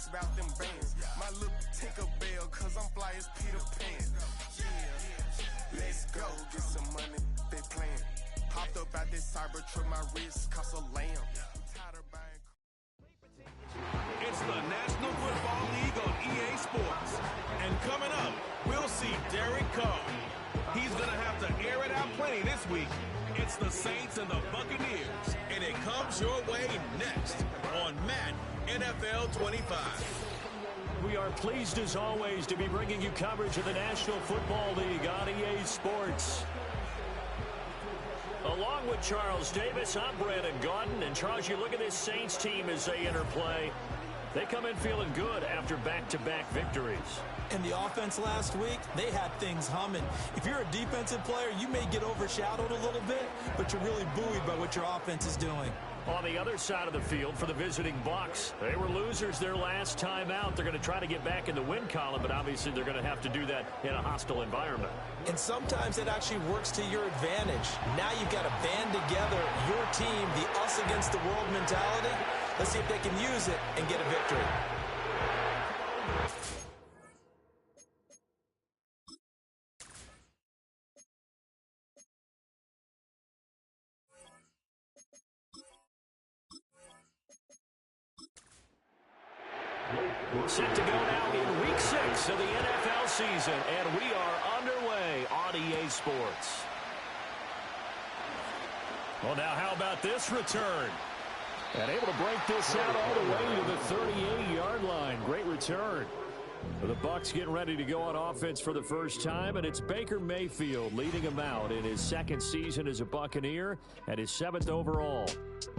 ask about them bands. My little Tinkerbell, cause I'm fly as Peter Pan. Yeah, let's go, get some money, they playing. Hopped up out this cyber truck, my wrist cost a lamb. It's the National Football League on EA Sports. And coming up, we'll see Derek Carr. He's going to have to air it out plenty this week. It's the Saints and the Buccaneers. And it comes your way next on Madden NFL 25. We are pleased as always to be bringing you coverage of the National Football League on EA Sports. Along with Charles Davis, I'm Brandon Gaudin. And Charles, you look at this Saints team as they interplay. They come in feeling good after back-to-back victories. In the offense last week, they had things humming. If you're a defensive player, you may get overshadowed a little bit, but you're really buoyed by what your offense is doing. On the other side of the field for the visiting Bucs, they were losers their last time out. They're going to try to get back in the win column, but obviously they're going to have to do that in a hostile environment. And sometimes it actually works to your advantage. Now you've got to band together your team, the us against the world mentality. Let's see if they can use it and get a victory. Set to go now in Week 6 of the NFL season, and we are underway on EA Sports. Well, now how about this return? And able to break this out all the way to the 38-yard line. Great return. The Bucs getting ready to go on offense for the first time, and it's Baker Mayfield leading them out in his second season as a Buccaneer and his 7th overall.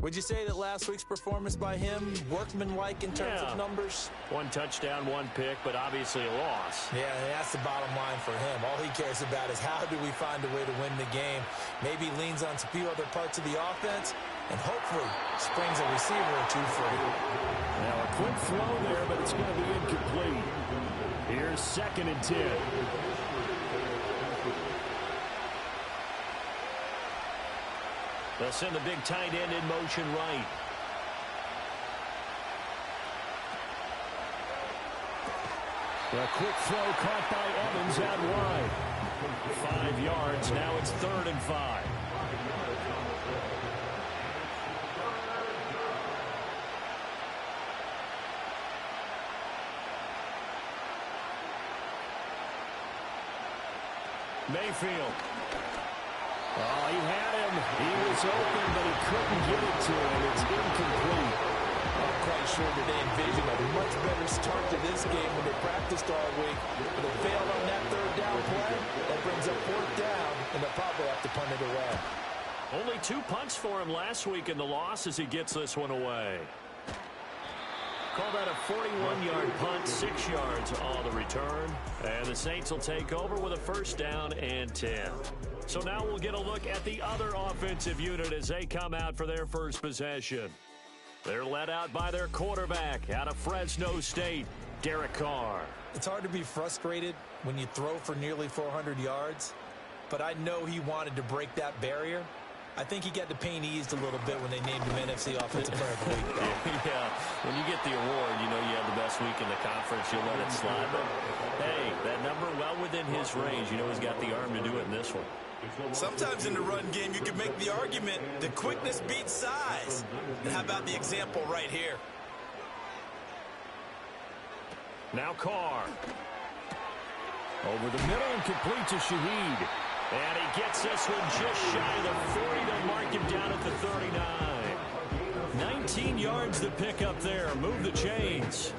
Would you say that last week's performance by him, workmanlike in terms of numbers? 1 touchdown, 1 pick, but obviously a loss. Yeah, that's the bottom line for him. All he cares about is how do we find a way to win the game. Maybe leans on a few other parts of the offense, and hopefully springs a receiver or two free. Now a quick throw there, but it's going to be incomplete. Here's 2nd and 10. They'll send the big tight end in motion right. A quick throw caught by Evans out wide. 5 yards. Now it's 3rd and 5. Mayfield. Oh, he had him. He was open, but he couldn't get it to him. It's incomplete. I'm quite sure that they envisioned a much better start to this game when they practiced all week. But they failed on that 3rd down play. That brings up 4th down, and they'll probably have to punt it away. Only 2 punts for him last week in the loss as he gets this one away. Call that a 41-yard punt, 6 yards on the return. And the Saints will take over with a 1st down and 10. So now we'll get a look at the other offensive unit as they come out for their first possession. They're led out by their quarterback out of Fresno State, Derek Carr. It's hard to be frustrated when you throw for nearly 400 yards, but I know he wanted to break that barrier. I think he got the pain eased a little bit when they named him NFC Offensive Player of the Week. Yeah, when you get the award, you know you have the best week in the conference. You'll let it slide. But, hey, that number well within his range. You know he's got the arm to do it in this one. Sometimes in the run game, you can make the argument that quickness beats size. And how about the example right here? Now Carr. Over the middle and complete to Shaheed. And he gets this one just shy of the 40. They'll mark him down at the 39. 19 yards to pick up there. Move the chains.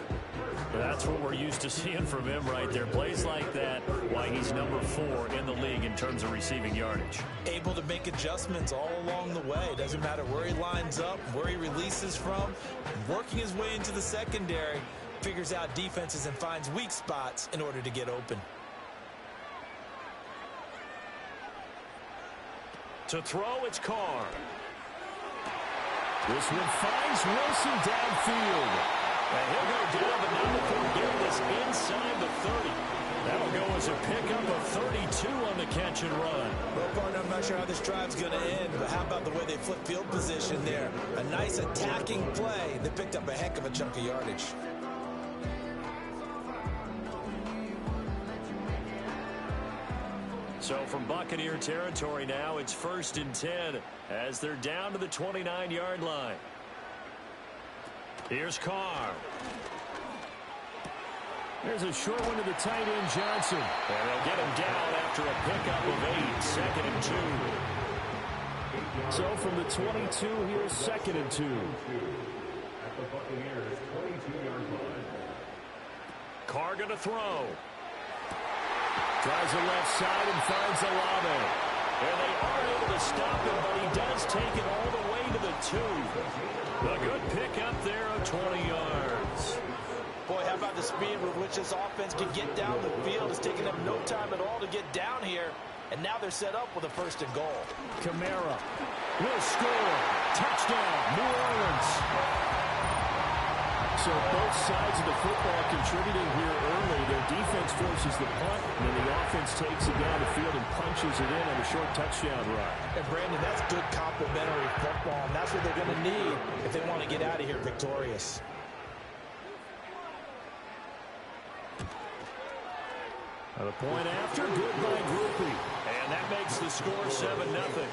That's what we're used to seeing from him right there. Plays like that, why he's number 4 in the league in terms of receiving yardage. Able to make adjustments all along the way. Doesn't matter where he lines up, where he releases from. Working his way into the secondary, figures out defenses and finds weak spots in order to get open. To throw, it's Carr. This one finds Wilson downfield. And he'll go down, but not before getting this inside the 30. That'll go as a pickup of 32 on the catch and run. Well, partner, I'm not sure how this drive's going to end, but how about the way they flip field position there? A nice attacking play that picked up a heck of a chunk of yardage. So from Buccaneer territory now, it's 1st and 10 as they're down to the 29-yard line. Here's Carr. There's a short one to the tight end, Johnson. And they'll get him down after a pickup of 8, 2nd and 2. So from the 22, here's 2nd and 2. Carr going to throw. Tries the left side and finds Olave. And they are able to stop him, but he does take it all the way to the 2. A good pickup there of 20 yards. Boy, how about the speed with which this offense can get down the field? It's taking them no time at all to get down here. And now they're set up with a 1st and goal. Kamara will score. Touchdown, New Orleans. So both sides of the football contributing here early. Their defense forces the punt, and then the offense takes it down the field and punches it in on a short touchdown run. And, Brandon, that's good complementary football, and that's what they're going to need if they want to get out of here victorious. The point after, good by Groupie. And that makes the score 7-0.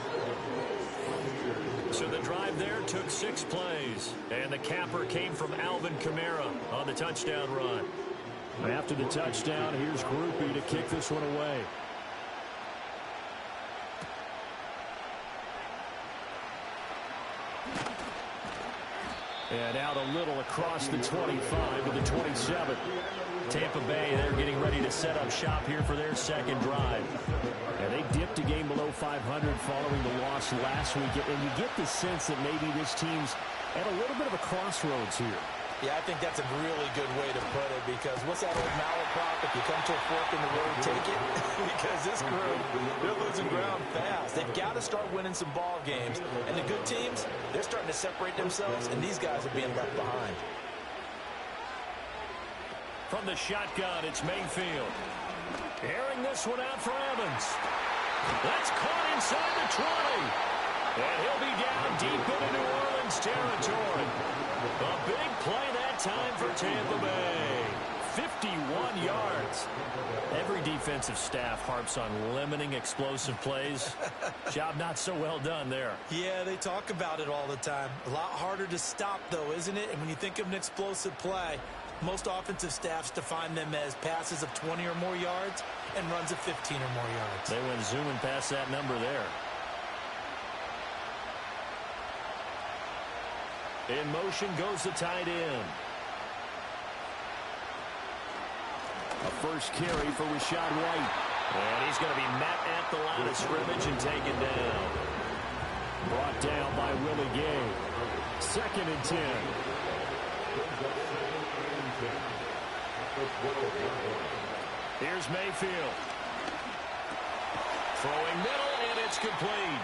So the drive there took 6 plays. And the capper came from Alvin Kamara on the touchdown run. After the touchdown, here's Groupie to kick this one away. And out a little across the 25 to the 27. Tampa Bay, they're getting ready to set up shop here for their 2nd drive. And they dipped a game below 500 following the loss last week. And you get the sense that maybe this team's at a little bit of a crossroads here. Yeah, I think that's a really good way to put it, because what's that old malaprop? If you come to a fork in the road, take it. Because this group, they're losing ground fast. They've got to start winning some ball games. And the good teams, they're starting to separate themselves, and these guys are being left behind. From the shotgun, it's Mayfield. Airing this one out for Evans. That's caught inside the 20. And he'll be down deep into New Orleans territory. A big play that time for Tampa Bay. 51 yards. Every defensive staff harps on limiting explosive plays. Job not so well done there. Yeah, they talk about it all the time. A lot harder to stop, though, isn't it? And when you think of an explosive play, most offensive staffs define them as passes of 20 or more yards and runs of 15 or more yards. They went zooming past that number there. In motion goes the tight end. A first carry for Rashad White. And he's going to be met at the line of scrimmage and taken down. Brought down by Willie Gay. 2nd and 10. Here's Mayfield. Throwing middle, and it's complete.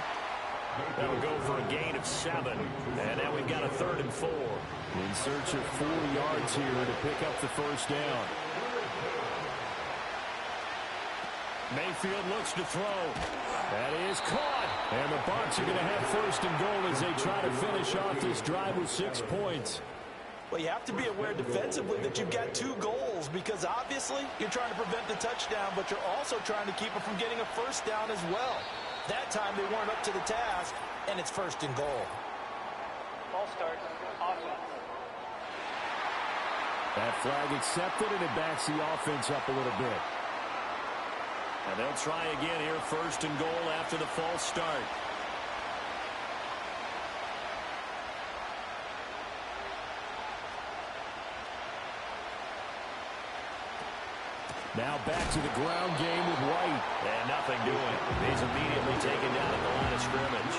That'll go for a gain of 7. And now we've got a 3rd and 4. In search of 4 yards here to pick up the first down. Mayfield looks to throw. That is caught. And the Bucs are going to have 1st and goal as they try to finish off this drive with 6 points. Well, you have to be aware defensively that you've got 2 goals, because obviously you're trying to prevent the touchdown, but you're also trying to keep it from getting a 1st down as well. That time they weren't up to the task, and it's 1st and goal. Ball start, offense. That flag accepted, and it backs the offense up a little bit. And they'll try again here, 1st and goal after the false start. Now back to the ground game with White. And nothing doing. He's immediately taken down at the line of scrimmage.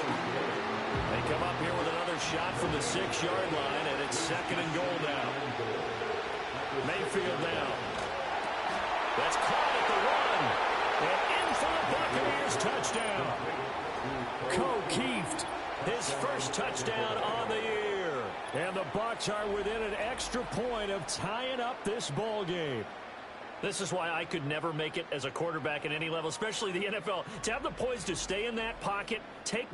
They come up here with another shot from the 6-yard line, and it's 2nd and goal now. Mayfield now. That's caught at the 1. And in for the Buccaneers touchdown. O'Keefe, his first touchdown on the year. And the Bucs are within an extra point of tying up this ball game. This is why I could never make it as a quarterback at any level, especially the NFL. To have the poise to stay in that pocket,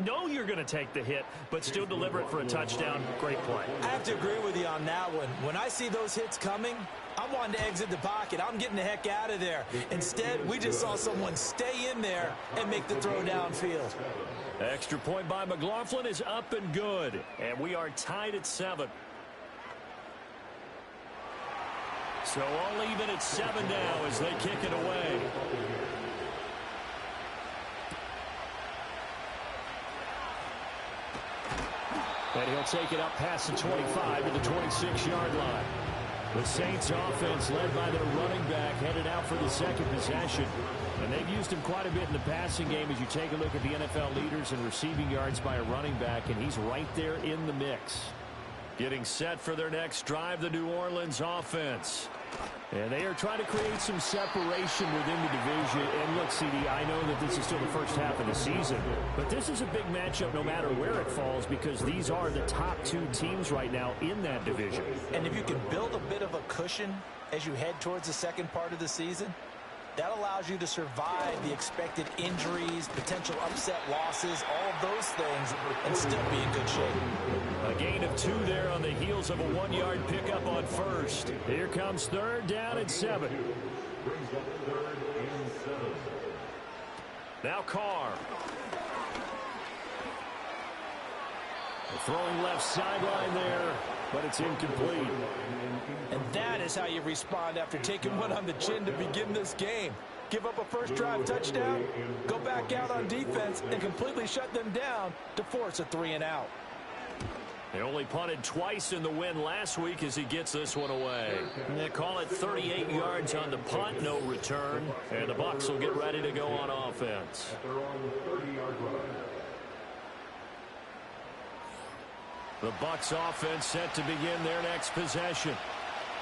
know you're going to take the hit, but still deliver it for a touchdown. Great play. I have to agree with you on that one. When I see those hits coming, I'm wanting to exit the pocket. I'm getting the heck out of there. Instead, we just saw someone stay in there and make the throw downfield. Extra point by McLaughlin is up and good, and we are tied at 7. So all even at 7 now as they kick it away. And he'll take it up past the 25 to the 26-yard line. The Saints offense led by their running back headed out for the second possession. And they've used him quite a bit in the passing game as you take a look at the NFL leaders in receiving yards by a running back, and he's right there in the mix. Getting set for their next drive, the New Orleans offense. And they are trying to create some separation within the division. And look, CD, I know that this is still the first half of the season, but this is a big matchup no matter where it falls because these are the top 2 teams right now in that division. And if you can build a bit of a cushion as you head towards the second part of the season, that allows you to survive the expected injuries, potential upset losses, all of those things, and still be in good shape. A gain of 2 there on the heels of a 1-yard pickup on first. Here comes third down and 7. Now Carr. Throwing left sideline there, but it's incomplete. And that is how you respond after taking one on the chin to begin this game. Give up a first drive touchdown, go back out on defense, and completely shut them down to force a 3-and-out. They only punted twice in the win last week as he gets this one away. And they call it 38 yards on the punt, no return. And the Bucs will get ready to go on offense. The Bucs offense set to begin their next possession.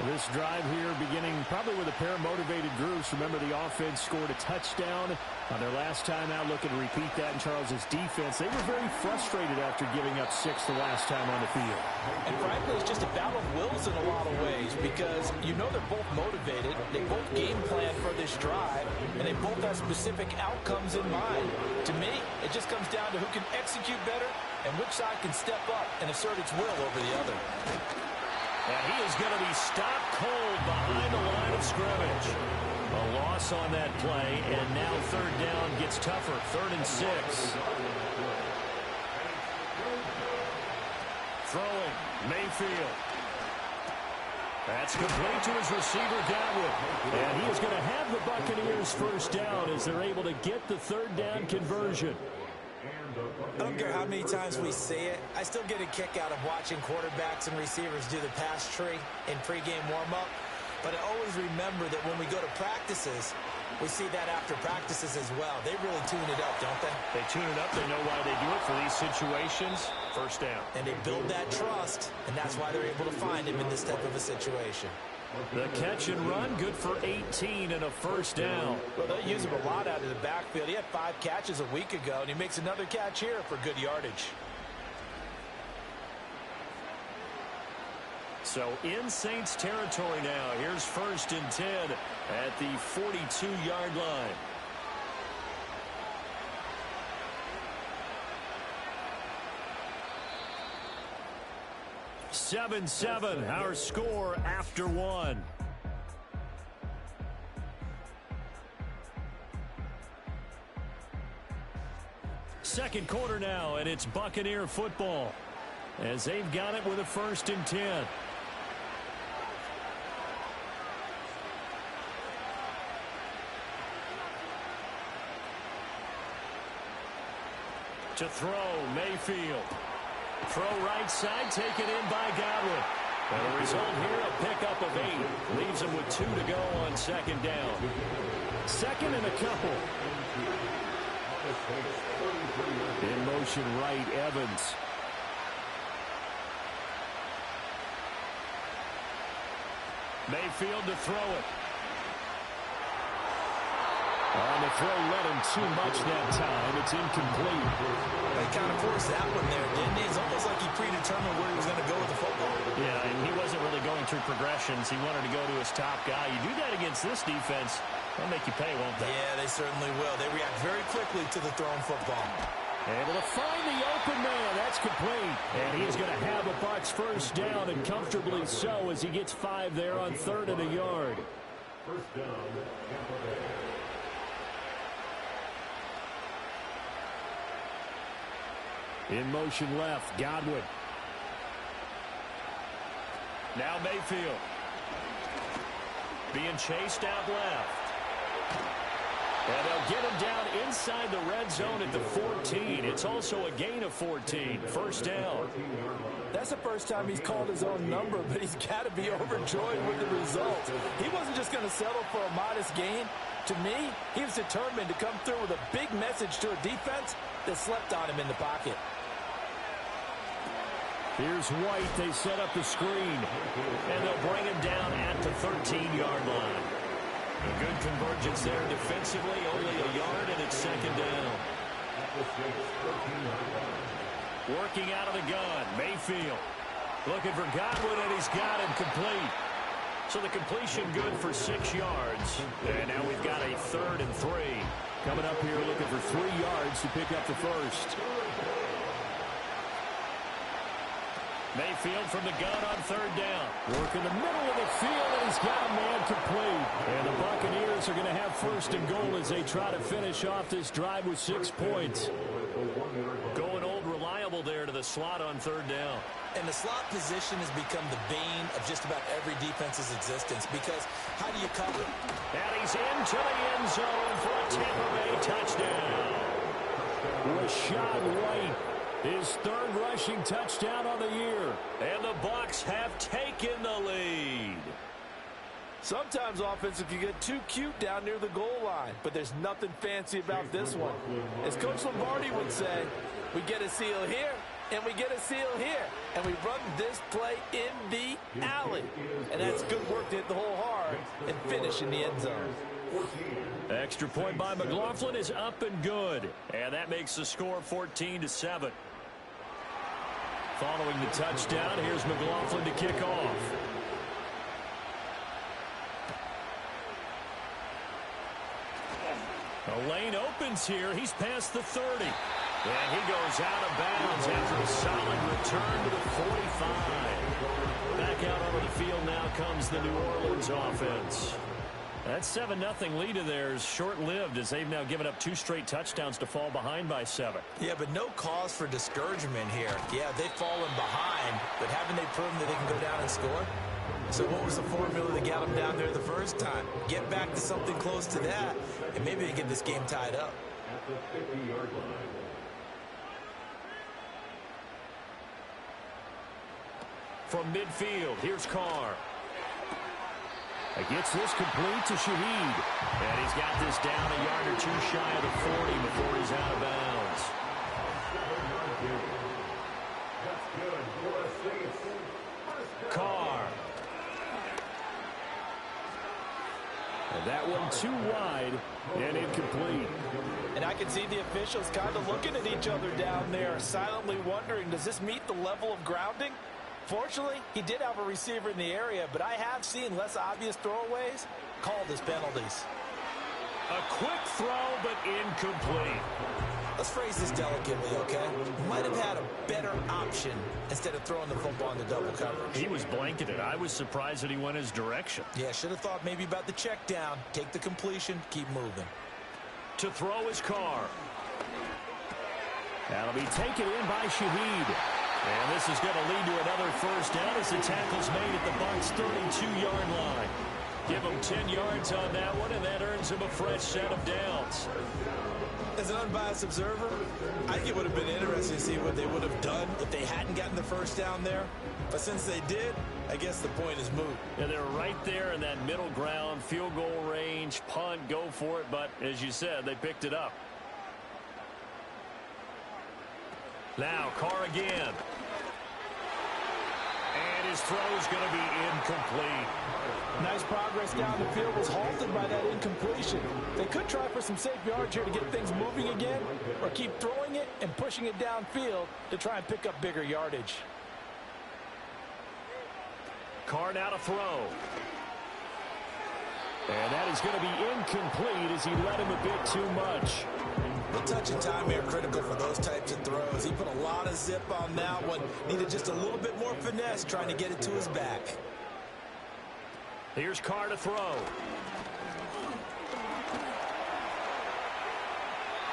This drive here beginning probably with a pair of motivated groups. Remember, the offense scored a touchdown on their last time out. Looking to repeat that in Charles's defense. They were very frustrated after giving up 6 the last time on the field. And frankly, it's just a battle of wills in a lot of ways because you know they're both motivated. They both game plan for this drive, and they both have specific outcomes in mind. To me, it just comes down to who can execute better and which side can step up and assert its will over the other. And he is going to be stopped cold behind the line of scrimmage. A loss on that play, and now third down gets tougher. 3rd and 6. Throwing, Mayfield. That's complete to his receiver, Godwin. And he is going to have the Buccaneers first down as they're able to get the third down conversion. I don't care how many times we see it. I still get a kick out of watching quarterbacks and receivers do the pass tree in pregame warm-up. But I always remember that when we go to practices, we see that after practices as well. They really tune it up, don't they? They tune it up. They know why they do it for these situations. First down. And they build that trust, and that's why they're able to find him in this type of a situation. The catch and run, good for 18 and a first down. Well, they use him a lot out of the backfield. He had 5 catches a week ago, and he makes another catch here for good yardage. So in Saints territory now. Here's 1st and 10 at the 42-yard line. Seven, our score after 1. Second quarter now, and it's Buccaneer football as they've got it with a 1st and 10. To throw, Mayfield. Throw right side, taken in by Godwin. And the result here, a pickup of 8. Leaves him with 2 to go on 2nd down. 2nd and a couple. In motion right, Evans. Mayfield to throw it. On the throw, led him too much that time. It's incomplete. He kind of forced that one there, didn't he? It's almost like he predetermined where he was going to go with the football. Yeah, and he wasn't really going through progressions. He wanted to go to his top guy. You do that against this defense, they'll make you pay, won't they? Yeah, they certainly will. They react very quickly to the thrown football. Able to find the open man. That's complete. And he's going to have a Bucs first down, and comfortably so, as he gets 5 there on 3rd and a yard. First down, Tampa Bay. In motion left, Godwin. Now Mayfield. Being chased out left. And they'll get him down inside the red zone at the 14. It's also a gain of 14. First down. That's the first time he's called his own number, but he's got to be overjoyed with the result. He wasn't just going to settle for a modest gain. To me, he was determined to come through with a big message to a defense that slept on him in the pocket. Here's White. They set up the screen. And they'll bring him down at the 13-yard line. A good convergence there defensively. Only a yard, and it's second down. Working out of the gun. Mayfield. Looking for Godwin, and he's got him complete. So the completion good for 6 yards. And now we've got a 3rd and 3. Coming up here looking for 3 yards to pick up the first. Mayfield from the gun on 3rd down. Work in the middle of the field, and he's got a man complete. And the Buccaneers are going to have 1st and goal as they try to finish off this drive with 6 points. Going old reliable there to the slot on 3rd down. And the slot position has become the bane of just about every defense's existence, because how do you cover? And he's into the end zone for a Tampa Bay touchdown. Rashad White. His 3rd rushing touchdown on the year. And the Bucs have taken the lead. Sometimes offensive can get too cute down near the goal line, but there's nothing fancy about this one. As Coach Lombardi would say, we get a seal here, and we get a seal here, and we run this play in the alley. And that's good work to hit the hole hard and finish in the end zone. Extra point by McLaughlin is up and good. And that makes the score 14-7. Following the touchdown, here's McLaughlin to kick off. A lane opens here. He's past the 30. And he goes out of bounds after a solid return to the 45. Back out onto the field now comes the New Orleans offense. That 7-0 lead of theirs short-lived, as they've now given up 2 straight touchdowns to fall behind by 7. Yeah, but no cause for discouragement here. Yeah, they've fallen behind, but haven't they proven that they can go down and score? So what was the formula that got them down there the first time? Get back to something close to that, and maybe they get this game tied up. At the 50-yard line. From midfield, here's Carr. He gets this complete to Shaheed. And he's got this down a yard or 2 shy of the 40 before he's out of bounds. Carr. And that one too wide and incomplete. And I can see the officials kind of looking at each other down there, silently wondering, does this meet the level of grounding? Fortunately, he did have a receiver in the area, but I have seen less obvious throwaways called as penalties. A quick throw, but incomplete. Let's phrase this delicately, okay? Might have had a better option instead of throwing the football into double coverage. He was blanketed. I was surprised that he went his direction. Yeah, should have thought maybe about the check down, take the completion, keep moving. To throw his Carr. That'll be taken in by Shaheed. And this is going to lead to another first down as the tackle's made at the Bucs' 32-yard line. Give him 10 yards on that one, and that earns him a fresh set of downs. As an unbiased observer, I think it would have been interesting to see what they would have done if they hadn't gotten the first down there. But since they did, I guess the point is moot. And they're right there in that middle ground, field goal range, punt, go for it. But as you said, they picked it up. Now, Carr again. And his throw is going to be incomplete. Nice progress down the field was halted by that incompletion. They could try for some safe yards here to get things moving again, or keep throwing it and pushing it downfield to try and pick up bigger yardage. Carr now to throw. And that is going to be incomplete as he led him a bit too much. The touch and time here critical for those types of throws. He put a lot of zip on that one. Needed just a little bit more finesse trying to get it to his back. Here's Carr to throw.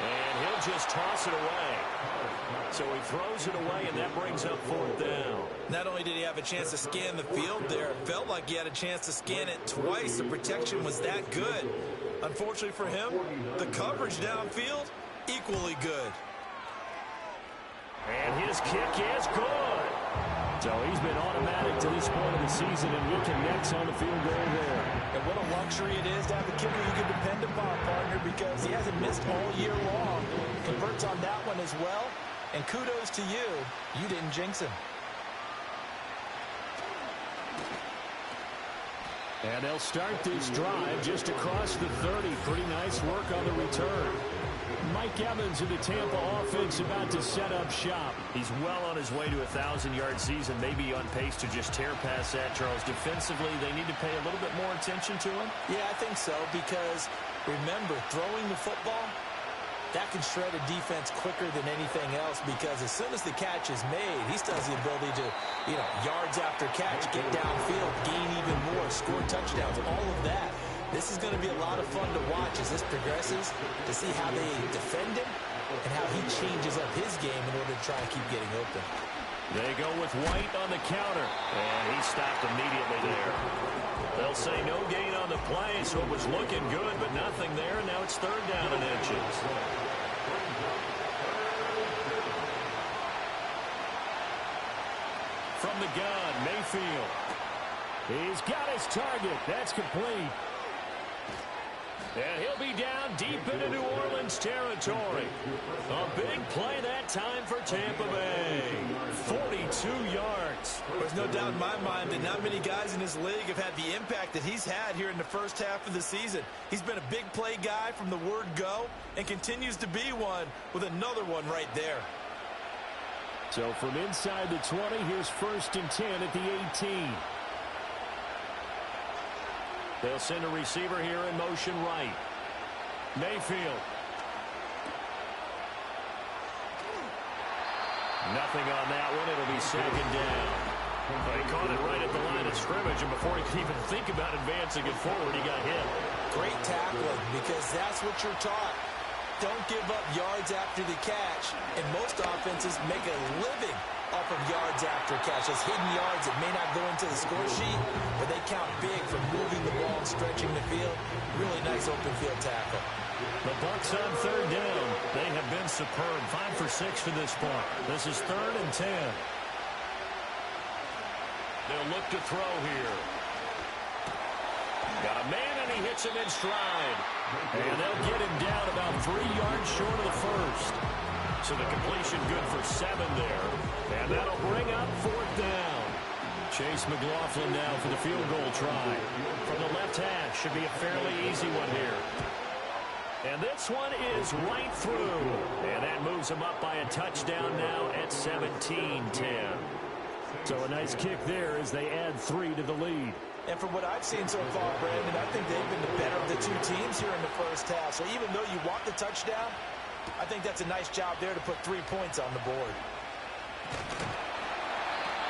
And he'll just toss it away. So he throws it away, and that brings up 4th down. Not only did he have a chance to scan the field there, it felt like he had a chance to scan it twice. The protection was that good. Unfortunately for him, the coverage downfield, equally good. And his kick is good. So he's been automatic to this point of the season, and he connects on the field goal there. And what a luxury it is to have a kicker you can depend upon, partner, because he hasn't missed all year long. Converts on that one as well. And kudos to you. You didn't jinx him. And they'll start this drive just across the 30. Pretty nice work on the return. Mike Evans of the Tampa offense about to set up shop. He's well on his way to a 1,000-yard season, maybe on pace to just tear past that, Charles. Defensively, they need to pay a little bit more attention to him. Yeah, I think so, because remember, throwing the football, that can shred a defense quicker than anything else, because as soon as the catch is made, he still has the ability to, yards after catch, get downfield, gain even more, score touchdowns, all of that. This is going to be a lot of fun to watch as this progresses, to see how they defend him and how he changes up his game in order to try and keep getting open. They go with White on the counter, and he stopped immediately there. They'll say no gain on the play, so it was looking good, but nothing there, and now it's 3rd down and inches. From the gun, Mayfield. He's got his target. That's complete. And he'll be down deep into New Orleans territory. A big play that time for Tampa Bay. 42 yards. There's no doubt in my mind that not many guys in this league have had the impact that he's had here in the first half of the season. He's been a big play guy from the word go and continues to be one with another one right there. So from inside the 20, here's 1st and 10 at the 18. They'll send a receiver here in motion right. Mayfield. Nothing on that one. It'll be 2nd down. He caught it right at the line of scrimmage, and before he could even think about advancing it forward, he got hit. Great tackling, because that's what you're taught. Don't give up yards after the catch, and most offenses make a living off of yards after catch. Those hidden yards that may not go into the score sheet, but they count big for moving the ball and stretching the field. Really nice open field tackle. The Bucs on 3rd down. They have been superb. 5 for 6 to this point. This is 3rd and 10. They'll look to throw here. Got a man, and he hits him in stride. And they'll get him down about 3 yards short of the first. So the completion good for 7 there. And that'll bring up 4th down. Chase McLaughlin now for the field goal try. From the left hash, should be a fairly easy one here. And this one is right through. And that moves him up by a touchdown now at 17-10. So a nice kick there as they add 3 to the lead. And from what I've seen so far, Brandon, I think they've been the better of the two teams here in the first half. So even though you want the touchdown, I think that's a nice job there to put 3 points on the board.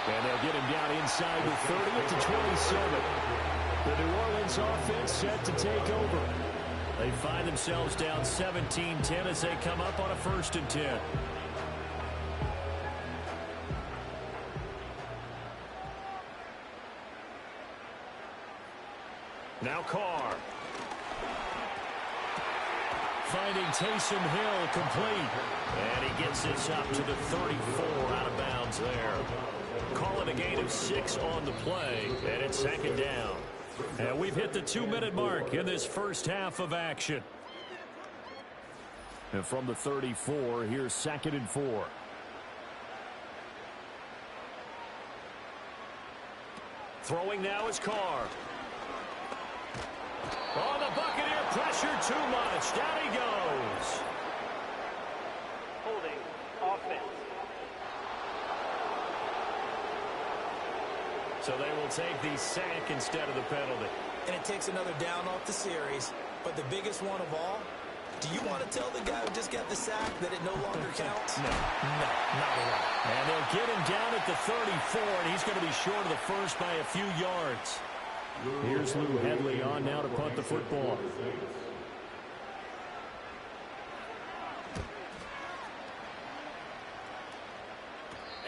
And they'll get him down inside the 30 to 27. The New Orleans offense set to take over. They find themselves down 17-10 as they come up on a 1st and 10. Now Carr. Finding Taysom Hill complete. And he gets this up to the 34 out of bounds there. Calling a gain of 6 on the play. And it's 2nd down. And we've hit the 2-minute mark in this first half of action. And from the 34, here's 2nd and 4. Throwing now is Carr. Oh, the Buccaneer pressure too much. Down he goes. Holding offense. So they will take the sack instead of the penalty. And it takes another down off the series. But the biggest one of all, do you want to tell the guy who just got the sack that it no longer counts? No. No, not at all. And they'll get him down at the 34, and he's going to be short of the first by a few yards. Here's Lou Hedley on now to punt the football.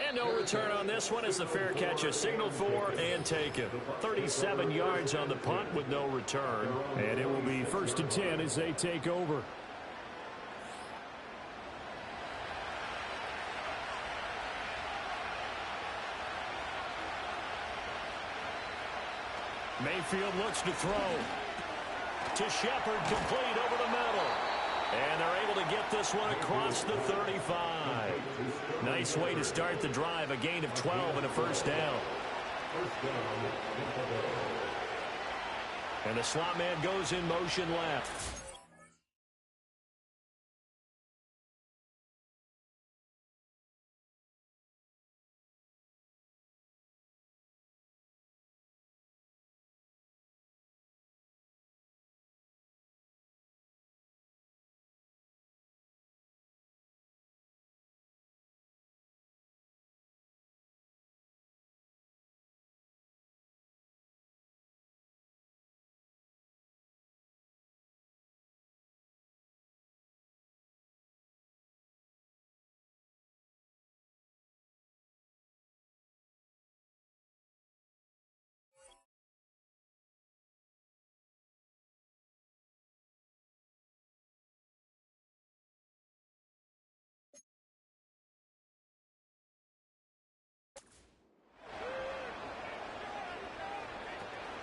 And no return on this one as the fair catch is signaled for and taken. 37 yards on the punt with no return. And it will be 1st and 10 as they take over. Mayfield looks to throw. To Shepard, complete over the middle. And they're able to get this one across the 35. Nice way to start the drive. A gain of 12 and a first down. And the slot man goes in motion left.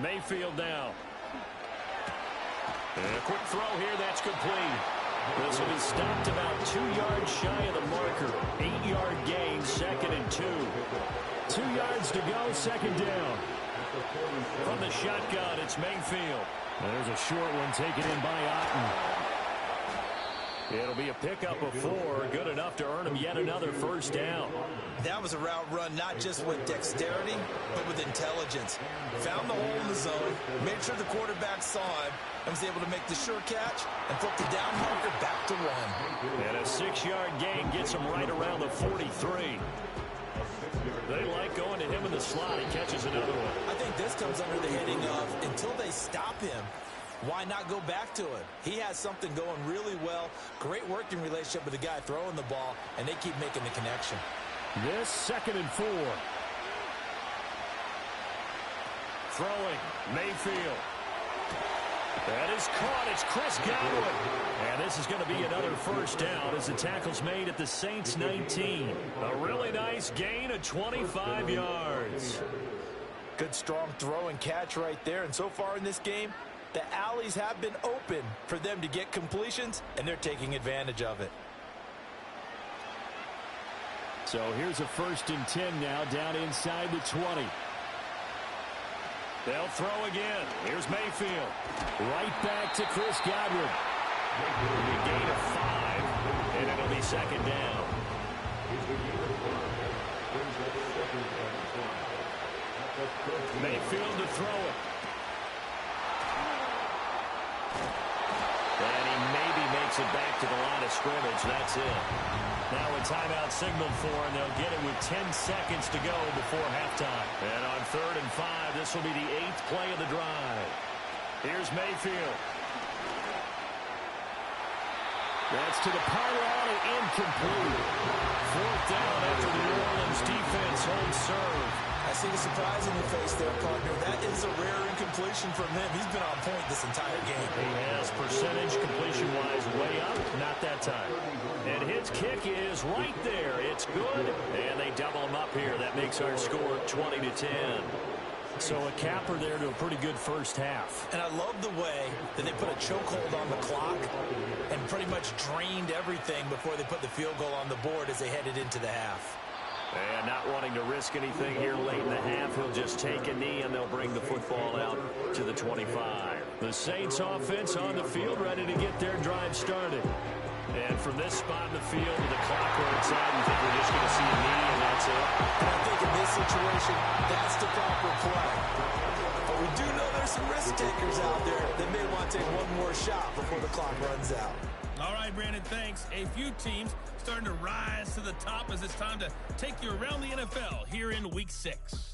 Mayfield now. And a quick throw here, that's complete. This will be stopped about 2 yards shy of the marker. 8-yard gain, 2nd and 2. 2 yards to go, 2nd down. From the shotgun, it's Mayfield. There's a short one taken in by Otten. It'll be a pickup of 4, good enough to earn him yet another first down. That was a route run not just with dexterity, but with intelligence. Found the hole in the zone, made sure the quarterback saw him, and was able to make the sure catch and flip the down marker back to 1. And a 6-yard gain gets him right around the 43. They like going to him in the slot. He catches another one. I think this comes under the heading of until they stop him, why not go back to it? He has something going really well. Great working relationship with the guy throwing the ball, and they keep making the connection. This 2nd and 4. Throwing, Mayfield. That is caught. It's Chris Godwin. And this is going to be another first down as the tackle's made at the Saints 19. A really nice gain of 25 yards. Good strong throw and catch right there. And so far in this game, the alleys have been open for them to get completions, and they're taking advantage of it. So here's a 1st and 10 now down inside the 20. They'll throw again. Here's Mayfield. Right back to Chris Godwin. A gain of 5, and it'll be 2nd down. Mayfield to throw it. And he maybe makes it back to the line of scrimmage. That's it. Now a timeout signaled for, and they'll get it with 10 seconds to go before halftime. And on 3rd and 5, this will be the 8th play of the drive. Here's Mayfield. That's to the pylon and incomplete. 4th down after the New Orleans defense holds serve. I see the surprise in your face there, partner. That is a rare incompletion from him. He's been on point this entire game. He has percentage completion-wise way up. Not that time. And his kick is right there. It's good. And they double him up here. That makes our score 20-10. So a capper there to a pretty good first half. And I love the way that they put a chokehold on the clock and pretty much drained everything before they put the field goal on the board as they headed into the half. And not wanting to risk anything here late in the half, he'll just take a knee and they'll bring the football out to the 25. The Saints offense on the field ready to get their drive started. And from this spot in the field with the clock running inside, you think we're just going to see a knee and that's it? And I think in this situation, that's the proper play. But we do know there's some risk takers out there that may want to take one more shot before the clock runs out. All right, Brandon, thanks. A few teams starting to rise to the top as it's time to take you around the NFL here in Week 6.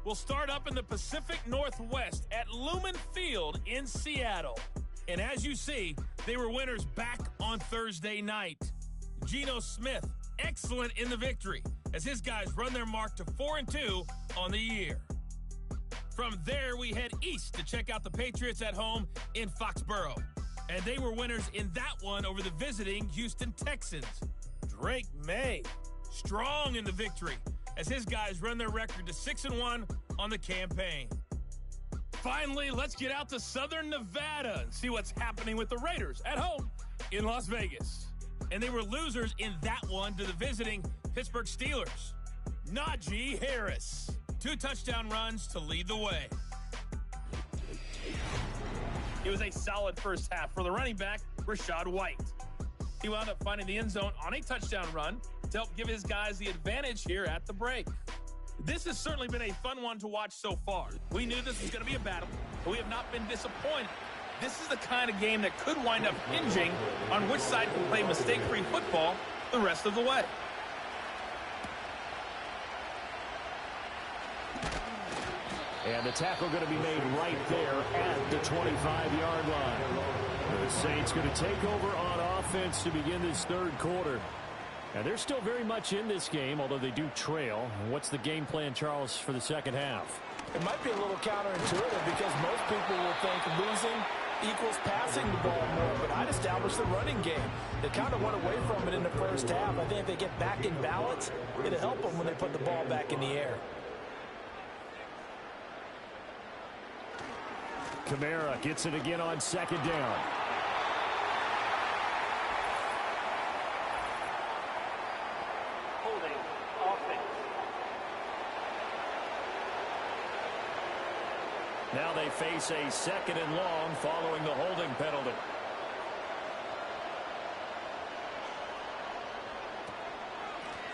We'll start up in the Pacific Northwest at Lumen Field in Seattle. And as you see, they were winners back on Thursday night. Geno Smith, excellent in the victory as his guys run their mark to 4-2 on the year. From there, we head east to check out the Patriots at home in Foxborough. And they were winners in that one over the visiting Houston Texans. Drake May, strong in the victory as his guys run their record to 6-1 on the campaign. Finally, let's get out to Southern Nevada and see what's happening with the Raiders at home in Las Vegas. And they were losers in that one to the visiting Pittsburgh Steelers. Najee Harris, 2 touchdown runs to lead the way. It was a solid first half for the running back, Rachaad White. He wound up finding the end zone on a touchdown run to help give his guys the advantage here at the break. This has certainly been a fun one to watch so far. We knew this was going to be a battle, but we have not been disappointed. This is the kind of game that could wind up hinging on which side can play mistake-free football the rest of the way. And the tackle going to be made right there at the 25-yard line. The Saints going to take over on offense to begin this third quarter. And they're still very much in this game, although they do trail. What's the game plan, Charles, for the second half? It might be a little counterintuitive because most people will think losing equals passing the ball more, but I'd establish the running game. They kind of went away from it in the first half. I think if they get back in balance, it'll help them when they put the ball back in the air. Kamara gets it again on second down. Holding offense. Now they face a second and long following the holding penalty.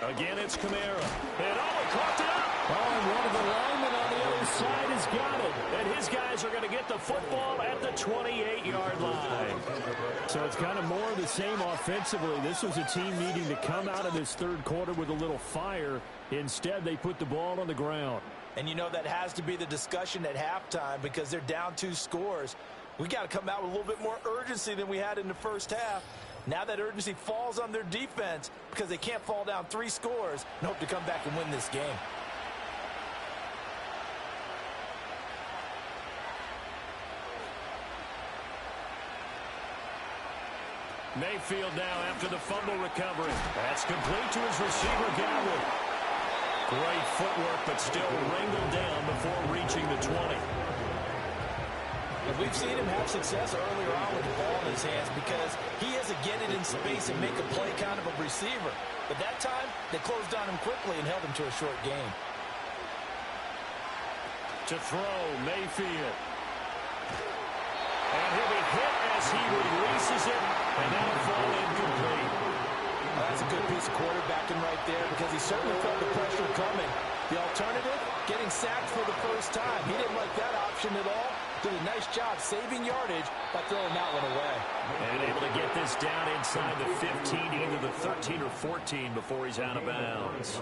Again, it's Kamara. And caught it up. Oh, and one of the linemen on the other side has got it. And his guys are going to get the football at the 28-yard line. So it's kind of more of the same offensively. This was a team needing to come out of this third quarter with a little fire. Instead, they put the ball on the ground. And you know that has to be the discussion at halftime because they're down 2 scores. We got to come out with a little bit more urgency than we had in the first half. Now that urgency falls on their defense because they can't fall down 3 scores and hope to come back and win this game. Mayfield now after the fumble recovery. That's complete to his receiver, Godwin. Great footwork, but still wrangled down before reaching the 20. And we've seen him have success earlier on with the ball in his hands because he has to get it in space and make a play kind of a receiver. But that time, they closed on him quickly and held him to a short game. To throw, Mayfield. And he'll be hit as he releases it, and that'll fall incomplete. Well, that's a good piece of quarterbacking right there because he certainly felt the pressure coming. The alternative, getting sacked for the first time. He didn't like that option at all. Did a nice job saving yardage by throwing that one away. And able to get this down inside the 15, either the 13 or 14 before he's out of bounds.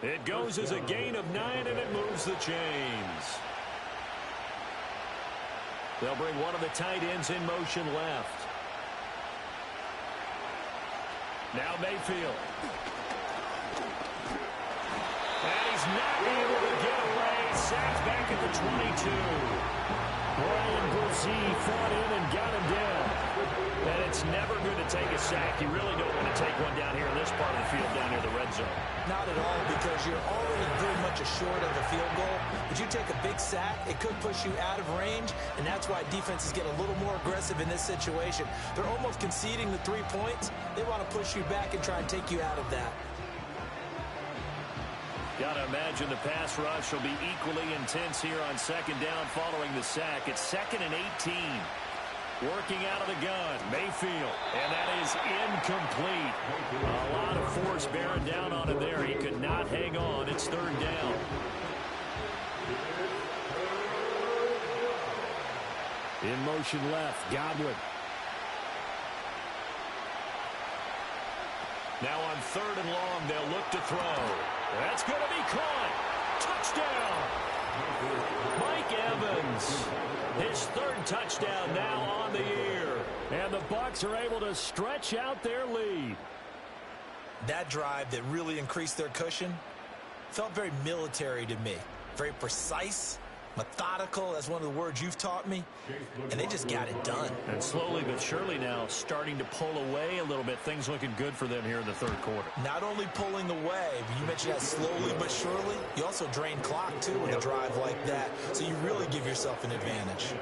It goes as a gain of 9, and it moves the chains. They'll bring one of the tight ends in motion left. Now Mayfield. And he's not able to get away. Sacked back at the 22. Brian Brzee fought in and got him down. And it's never good to take a sack. You really don't want to take one down here in this part of the field, down near the red zone. Not at all, because you're already very much short of a field goal. If you take a big sack, it could push you out of range, and that's why defenses get a little more aggressive in this situation. They're almost conceding the 3 points. They want to push you back and try and take you out of that. Got to imagine the pass rush will be equally intense here on second down following the sack. It's 2nd and 18. Working out of the gun, Mayfield, and that is incomplete. A lot of force bearing down on him there. He could not hang on. It's third down. In motion left, Godwin. Now on third and long, they'll look to throw. That's going to be caught. Touchdown. Mike Evans. His third touchdown now on the year. And the Bucs are able to stretch out their lead. That drive that really increased their cushion felt very military to me. Very precise, methodical. That's one of the words you've taught me. And they just got it done. And slowly but surely now starting to pull away a little bit. Things looking good for them here in the third quarter. Not only pulling away, but you mentioned that slowly but surely. You also drain clock, too, with a drive like that. So you really give yourself an advantage.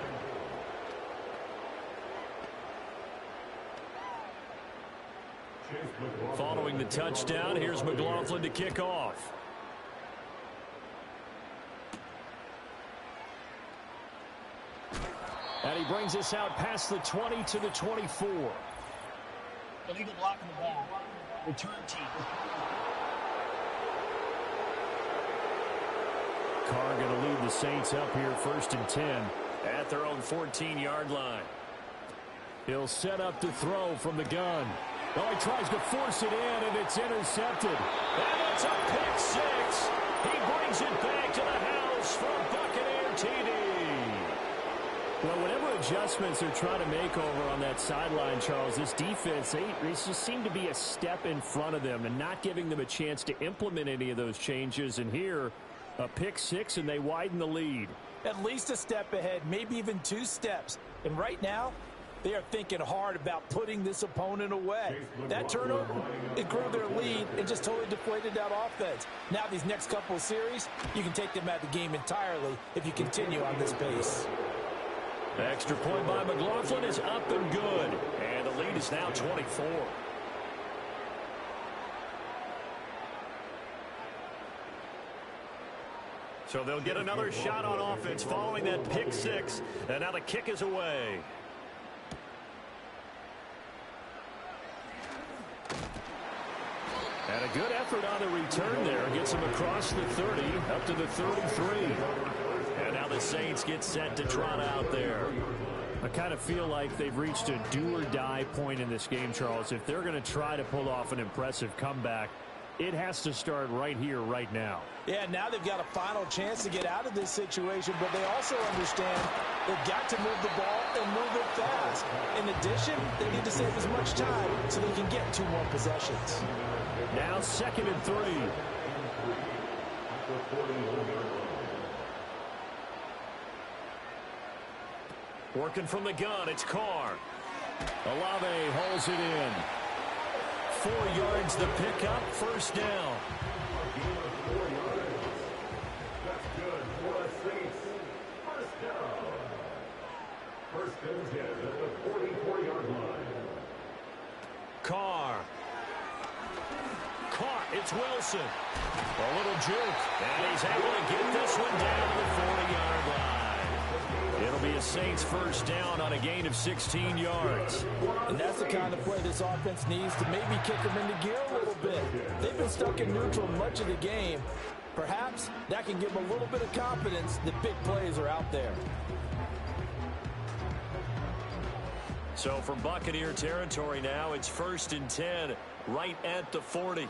Following the touchdown, here's McLaughlin to kick off. And he brings us out past the 20 to the 24. Illegal block in the back. Return team. Carr going to lead the Saints up here first and 10 at their own 14-yard line. He'll set up to throw from the gun. Oh, he tries to force it in, and it's intercepted. And it's a pick six. He brings it back to the house for a Buccaneer TD. Well, whatever adjustments they're trying to make over on that sideline, Charles, this defense, they just seem to be a step in front of them and not giving them a chance to implement any of those changes. And here, a pick six, and they widen the lead. At least a step ahead, maybe even 2 steps. And right now, they are thinking hard about putting this opponent away. That turnover, it grew their lead and just totally deflated that offense. Now these next couple of series, you can take them out of the game entirely if you continue on this pace. Extra point by McLaughlin is up and good. And the lead is now 24. So they'll get another shot on offense following that pick six. And now the kick is away. And a good effort on the return there. Gets him across the 30, up to the 33. And now the Saints get set to trot out there. I kind of feel like they've reached a do-or-die point in this game, Charles. If they're going to try to pull off an impressive comeback, it has to start right here, right now. Yeah, now they've got a final chance to get out of this situation, but they also understand they've got to move the ball and move it fast. In addition, they need to save as much time so they can get 2 more possessions. Now 2nd and 3. Working from the gun, it's Carr. Olave holds it in. 4 yards the pickup, first down. That's good for the Saints. First down. First and 10 at the 44-yard line. Carr. Caught, it's Wilson. A little juke, and he's able to get this one down to the 40-yard line. It'll be a Saints first down on a gain of 16 yards. And that's the kind of play this offense needs to maybe kick them into gear a little bit. They've been stuck in neutral much of the game. Perhaps that can give them a little bit of confidence that big plays are out there. So from Buccaneer territory now, it's 1st and 10, right at the 40.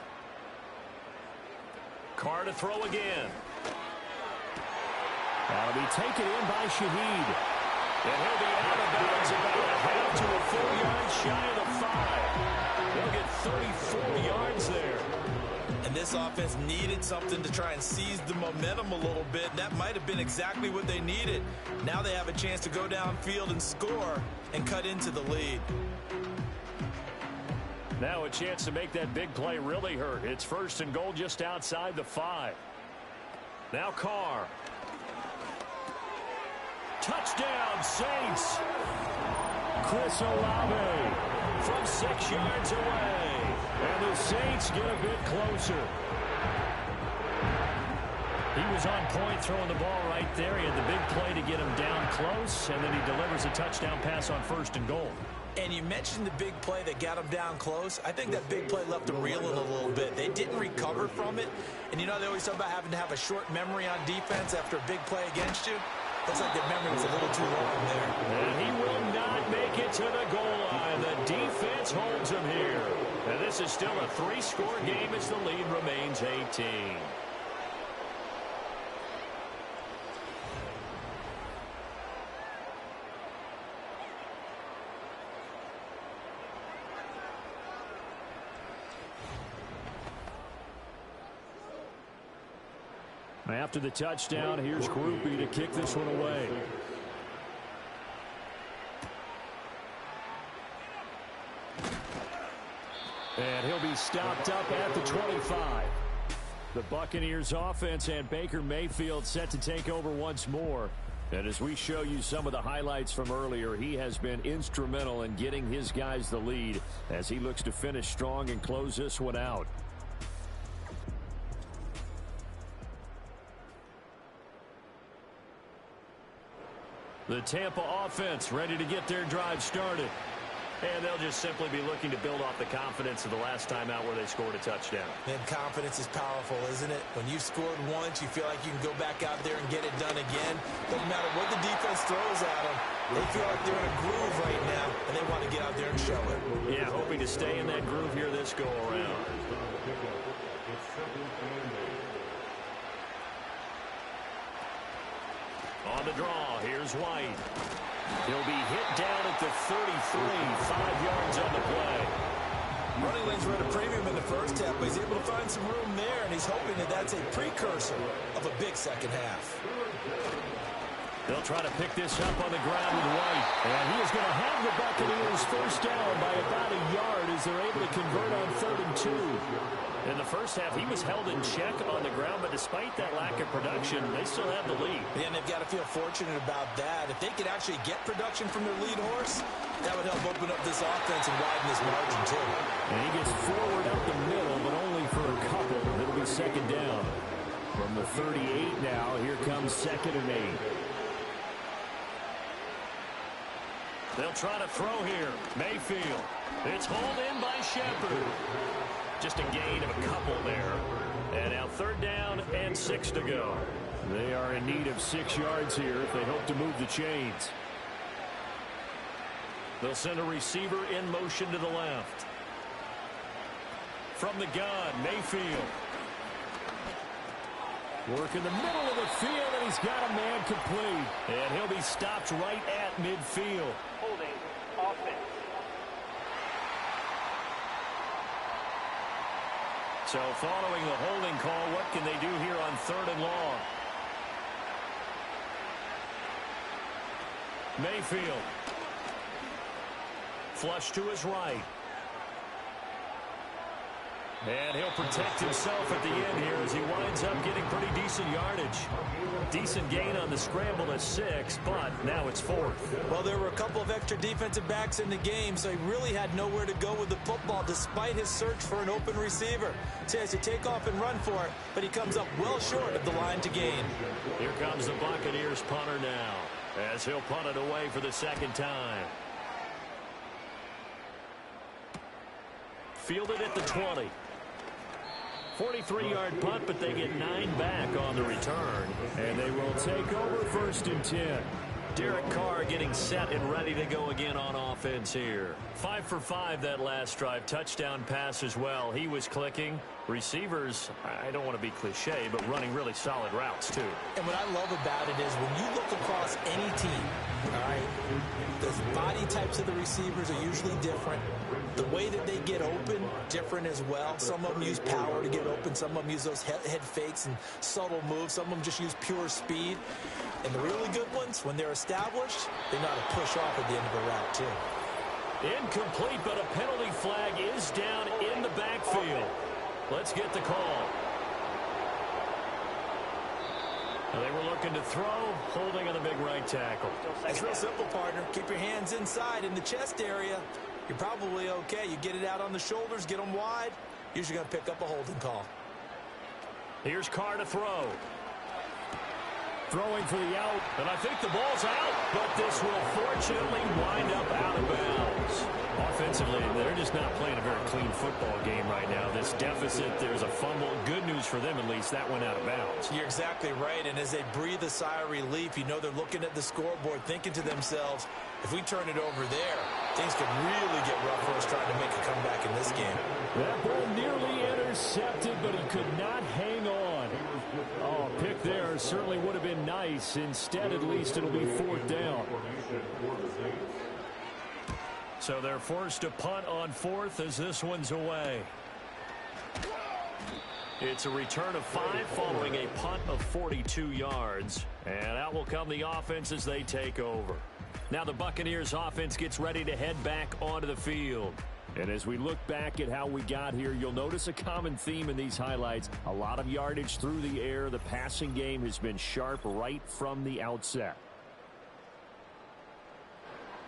Carr to throw again. That'll be taken in by Shaheed. And he'll be out of bounds about a half to a 4 yards shy of the 5. They'll get 34 yards there. And this offense needed something to try and seize the momentum a little bit. And that might have been exactly what they needed. Now they have a chance to go downfield and score and cut into the lead. Now a chance to make that big play really hurt. It's 1st and goal just outside the 5. Now Carr. Touchdown, Saints. Chris Olave from 6 yards away. And the Saints get a bit closer. He was on point throwing the ball right there. He had the big play to get him down close, and then he delivers a touchdown pass on 1st and goal. And you mentioned the big play that got him down close. I think that big play left him reeling a little bit. They didn't recover from it. And you know, they always talk about having to have a short memory on defense after a big play against you. Looks like their memory was a little too long there. And he will not make it to the goal line. The defense holds him here. And this is still a 3-score game as the lead remains 18. After the touchdown, here's Groupie to kick this one away. And he'll be stopped up at the 25. The Buccaneers offense and Baker Mayfield set to take over once more. And as we show you some of the highlights from earlier, he has been instrumental in getting his guys the lead as he looks to finish strong and close this one out. The Tampa offense ready to get their drive started. And they'll just simply be looking to build off the confidence of the last time out where they scored a touchdown. And confidence is powerful, isn't it? When you've scored once, you feel like you can go back out there and get it done again. Doesn't matter what the defense throws at them. They feel like they're in a groove right now, and they want to get out there and show it. Yeah, hoping to stay in that groove here this go-around. On the draw, here's White. He'll be hit down at the 33, 5 yards on the play. Running lanes were at a premium in the first half, but he's able to find some room there, and he's hoping that that's a precursor of a big second half. They'll try to pick this up on the ground with White. And he is going to have the Buccaneers first down by about a yard as they're able to convert on 3rd and 2. In the first half, he was held in check on the ground, but despite that lack of production, they still have the lead. And they've got to feel fortunate about that. If they could actually get production from their lead horse, that would help open up this offense and widen this margin, too. And he gets forward up the middle, but only for a couple. It'll be 2nd down. From the 38 now, here comes 2nd and 8. They'll try to throw here. Mayfield. It's hauled in by Shepard. Just a gain of a couple there. And now 3rd down and 6 to go. They are in need of 6 yards here if they hope to move the chains. They'll send a receiver in motion to the left. From the gun, Mayfield. Work in the middle of the field, and he's got a man complete. And he'll be stopped right at midfield. Holding offense. So following the holding call, what can they do here on 3rd and long? Mayfield. Flush to his right. And he'll protect himself at the end here as he winds up getting pretty decent yardage. Decent gain on the scramble to 6, but now it's 4th. Well, there were a couple of extra defensive backs in the game, so he really had nowhere to go with the football despite his search for an open receiver. So he has to take off and run for it, but he comes up well short of the line to gain. Here comes the Buccaneers punter now as he'll punt it away for the 2nd time. Fielded at the 20. 43-yard punt, but they get 9 back on the return. And they will take over 1st and 10. Derek Carr getting set and ready to go again on offense here. 5 for 5 that last drive. Touchdown pass as well. He was clicking. Receivers, I don't want to be cliche, but running really solid routes too. And what I love about it is when you look across any team, all right, the body types of the receivers are usually different. The way that they get open, different as well. Some of them use power to get open. Some of them use those head fakes and subtle moves. Some of them just use pure speed. And the really good ones, when they're established, they know how to push off at the end of the route, too. Incomplete, but a penalty flag is down in the backfield. Let's get the call. They were looking to throw, holding on the big right tackle. It's real simple, partner. Keep your hands inside in the chest area. You're probably okay. You get it out on the shoulders, get them wide. Usually going to pick up a holding call. Here's Carr to throw. Throwing for the out, and I think the ball's out, but this will fortunately wind up out of bounds. Offensively, they're just not playing a very clean football game right now. This deficit, there's a fumble. Good news for them, at least. That went out of bounds. You're exactly right, and as they breathe a sigh of relief, you know they're looking at the scoreboard, thinking to themselves, if we turn it over there, things could really get rough for us trying to make a comeback in this game. That ball nearly intercepted, but he could not hang on. Oh, pick there certainly would have been nice. Instead, at least, it'll be fourth down. So they're forced to punt on fourth as this one's away. It's a return of 5 following a punt of 42 yards. And out will come the offense as they take over. Now the Buccaneers offense gets ready to head back onto the field. And as we look back at how we got here, you'll notice a common theme in these highlights. A lot of yardage through the air. The passing game has been sharp right from the outset.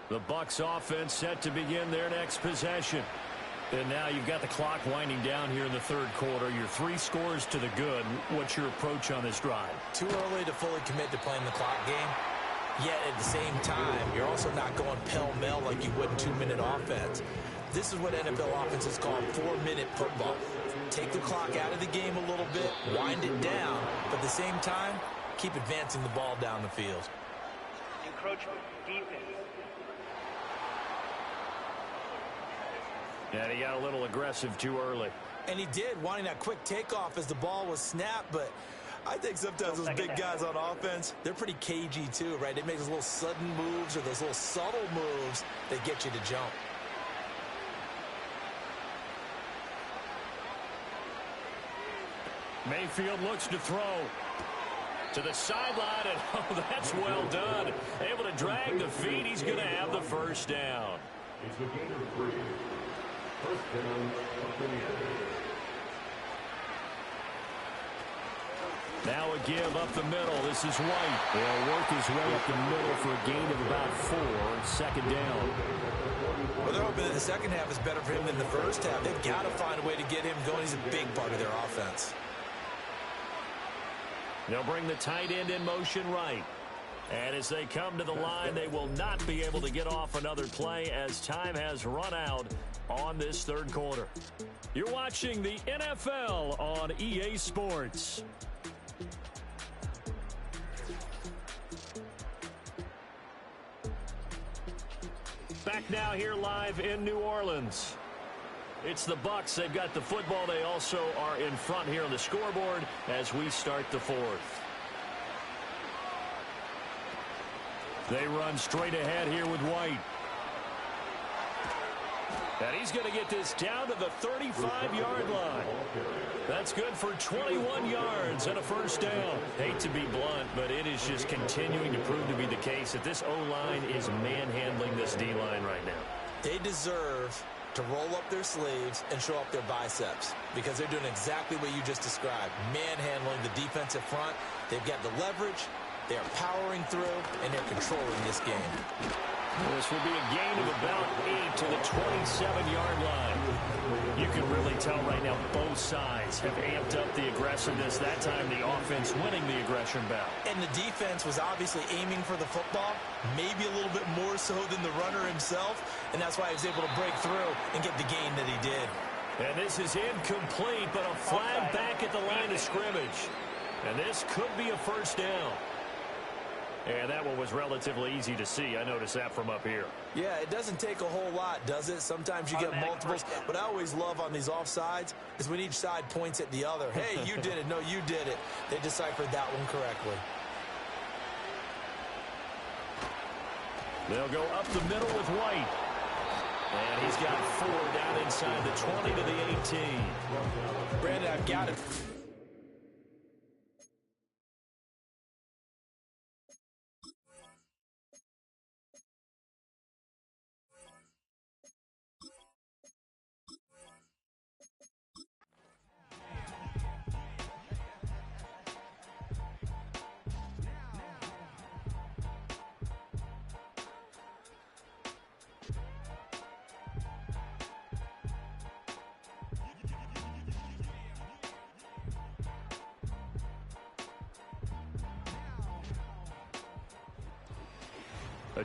The Bucs offense set to begin their next possession. And now you've got the clock winding down here in the third quarter. You're 3 scores to the good. What's your approach on this drive? Too early to fully commit to playing the clock game. Yet at the same time, you're also not going pell-mell like you would in 2-minute offense. This is what NFL offenses call 4-minute football. Take the clock out of the game a little bit, wind it down, but at the same time, keep advancing the ball down the field. Encroachment defense. And he got a little aggressive too early. And he did, wanting that quick takeoff as the ball was snapped, but I think sometimes those big guys on offense, they're pretty cagey too, right? They make those little sudden moves or those little subtle moves that get you to jump. Mayfield looks to throw to the sideline, and oh, that's well done. Able to drag the feet. He's going to have the first down. It's a gain of 3. First down, Buccaneers. Now a give up the middle. This is White. He'll work his way up the middle for a gain of about 4. Second down. Well, they're hoping that the second half is better for him than the first half. They've got to find a way to get him going. He's a big part of their offense. They'll bring the tight end in motion right. And as they come to the line, they will not be able to get off another play as time has run out on this third quarter. You're watching the NFL on EA Sports. Back now here live in New Orleans. It's the Bucs. They've got the football. They also are in front here on the scoreboard as we start the fourth. They run straight ahead here with White. And he's going to get this down to the 35-yard line. That's good for 21 yards and a first down. Hate to be blunt, but it is just continuing to prove to be the case that this O-line is manhandling this D-line right now. They deserve to roll up their sleeves and show up their biceps because they're doing exactly what you just described, manhandling the defensive front. They've got the leverage, they're powering through, and they're controlling this game. This will be a gain of about 8 to the 27-yard line. You can really tell right now both sides have amped up the aggressiveness. That time the offense winning the aggression battle. And the defense was obviously aiming for the football, maybe a little bit more so than the runner himself, and that's why he was able to break through and get the gain that he did. And this is incomplete, but a flag back at the line of scrimmage. And this could be a first down. And that one was relatively easy to see. I noticed that from up here. Yeah, it doesn't take a whole lot, does it? Sometimes you get multiples. What I always love on these offsides is when each side points at the other. Hey, you did it. No, you did it. They deciphered that one correctly. They'll go up the middle with White. And he's got 4 down inside the 20 to the 18. Brandon, I've got it.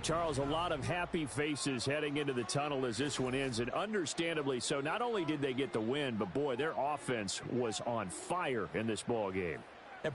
Charles, a lot of happy faces heading into the tunnel as this one ends, and understandably so. Not only did they get the win, but, boy, their offense was on fire in this ball game.